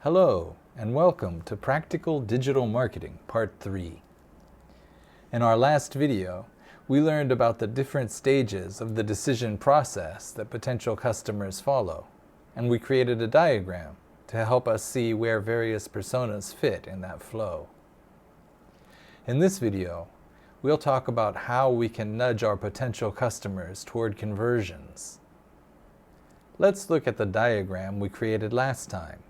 Hello, and welcome to Practical Digital Marketing, Part 3. In our last video, we learned about the different stages of the decision process that potential customers follow, and we created a diagram to help us see where various personas fit in that flow. In this video, we'll talk about how we can nudge our potential customers toward conversions. Let's look at the diagram we created last time.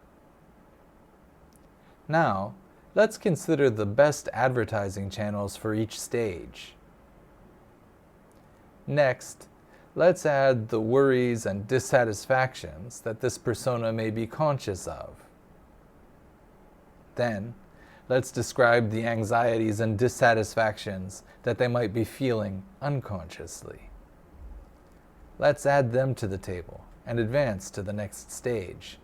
Now, let's consider the best advertising channels for each stage. Next, let's add the worries and dissatisfactions that this persona may be conscious of. Then, let's describe the anxieties and dissatisfactions that they might be feeling unconsciously. Let's add them to the table and advance to the next stage.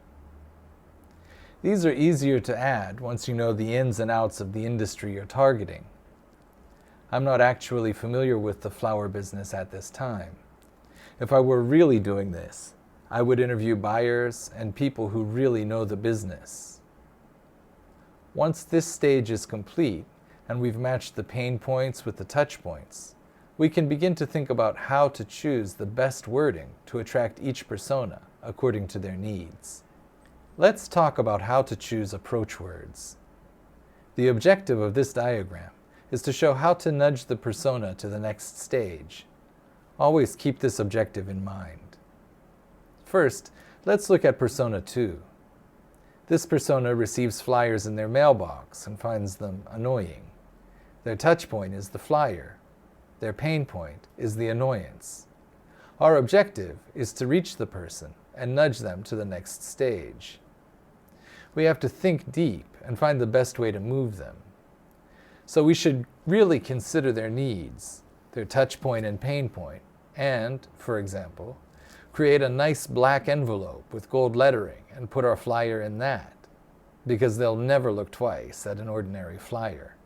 These are easier to add once you know the ins and outs of the industry you're targeting. I'm not actually familiar with the flower business at this time. If I were really doing this, I would interview buyers and people who really know the business. Once this stage is complete and we've matched the pain points with the touch points, we can begin to think about how to choose the best wording to attract each persona according to their needs. Let's talk about how to choose approach words. The objective of this diagram is to show how to nudge the persona to the next stage. Always keep this objective in mind. First, let's look at persona 2. This persona receives flyers in their mailbox and finds them annoying. Their touch point is the flyer. Their pain point is the annoyance. Our objective is to reach the person and nudge them to the next stage. We have to think deep and find the best way to move them. So we should really consider their needs, their touch point and pain point, and, for example, create a nice black envelope with gold lettering and put our flyer in that, because they'll never look twice at an ordinary flyer.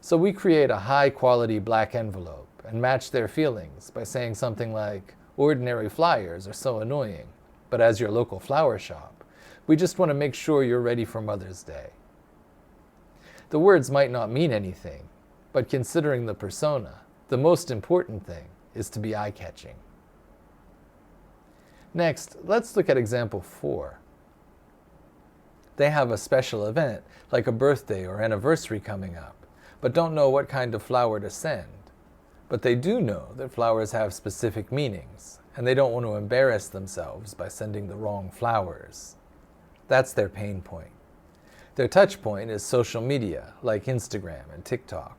So we create a high-quality black envelope and match their feelings by saying something like, "Ordinary flyers are so annoying, but as your local flower shop, we just want to make sure you're ready for Mother's Day." The words might not mean anything, but considering the persona, the most important thing is to be eye-catching. Next, let's look at example 4. They have a special event, like a birthday or anniversary coming up, but don't know what kind of flower to send. But they do know that flowers have specific meanings, and they don't want to embarrass themselves by sending the wrong flowers. That's their pain point. Their touch point is social media, like Instagram and TikTok.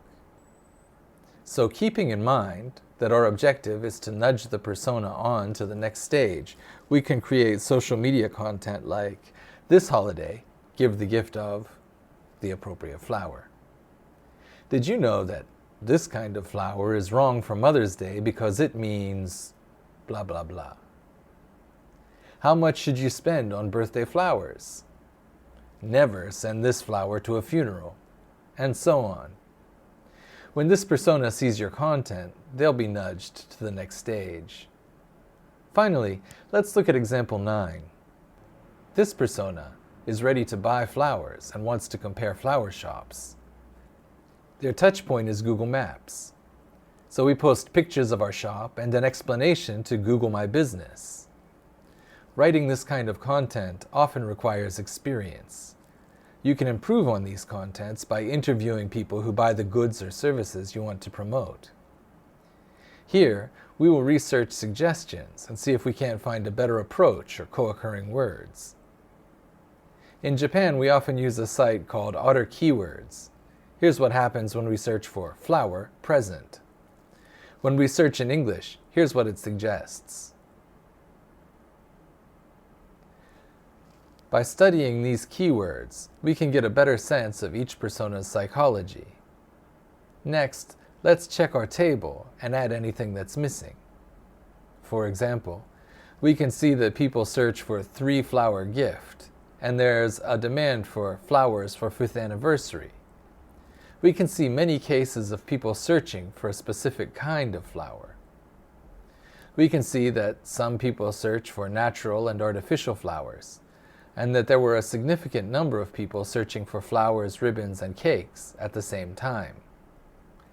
So keeping in mind that our objective is to nudge the persona on to the next stage, we can create social media content like, "This holiday, give the gift of the appropriate flower." Did you know that this kind of flower is wrong for Mother's Day because it means blah blah blah? How much should you spend on birthday flowers? Never send this flower to a funeral, and so on. When this persona sees your content, they'll be nudged to the next stage. Finally, let's look at example 9. This persona is ready to buy flowers and wants to compare flower shops. Their touch point is Google Maps. So we post pictures of our shop and an explanation to Google My Business. Writing this kind of content often requires experience. You can improve on these contents by interviewing people who buy the goods or services you want to promote. Here, we will research suggestions and see if we can't find a better approach or co-occurring words. In Japan, we often use a site called Otter Keywords. Here's what happens when we search for flower present. When we search in English, here's what it suggests. By studying these keywords, we can get a better sense of each persona's psychology. Next, let's check our table and add anything that's missing. For example, we can see that people search for 3-flower gift, and there's a demand for flowers for 5th anniversary. We can see many cases of people searching for a specific kind of flower. We can see that some people search for natural and artificial flowers, and that there were a significant number of people searching for flowers, ribbons, and cakes at the same time.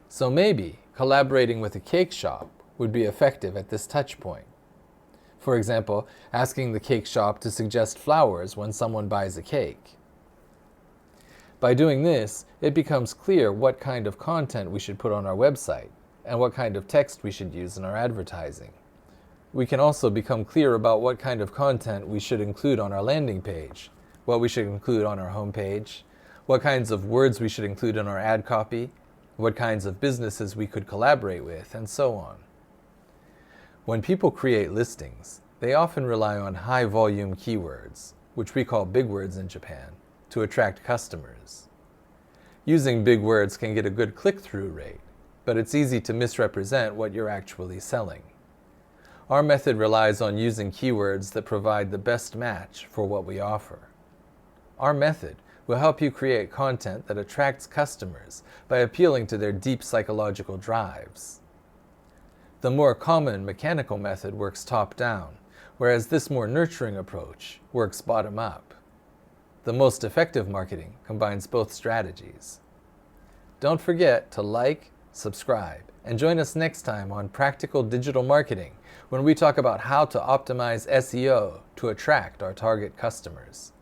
So maybe collaborating with a cake shop would be effective at this touch point. For example, asking the cake shop to suggest flowers when someone buys a cake. By doing this, it becomes clear what kind of content we should put on our website and what kind of text we should use in our advertising. We can also become clear about what kind of content we should include on our landing page, what we should include on our homepage, what kinds of words we should include in our ad copy, what kinds of businesses we could collaborate with, and so on. When people create listings, they often rely on high-volume keywords, which we call big words in Japan, to attract customers. Using big words can get a good click-through rate, but it's easy to misrepresent what you're actually selling. Our method relies on using keywords that provide the best match for what we offer. Our method will help you create content that attracts customers by appealing to their deep psychological drives. The more common mechanical method works top-down, whereas this more nurturing approach works bottom-up. The most effective marketing combines both strategies. Don't forget to like, subscribe, and join us next time on Practical Digital Marketing when we talk about how to optimize SEO to attract our target customers.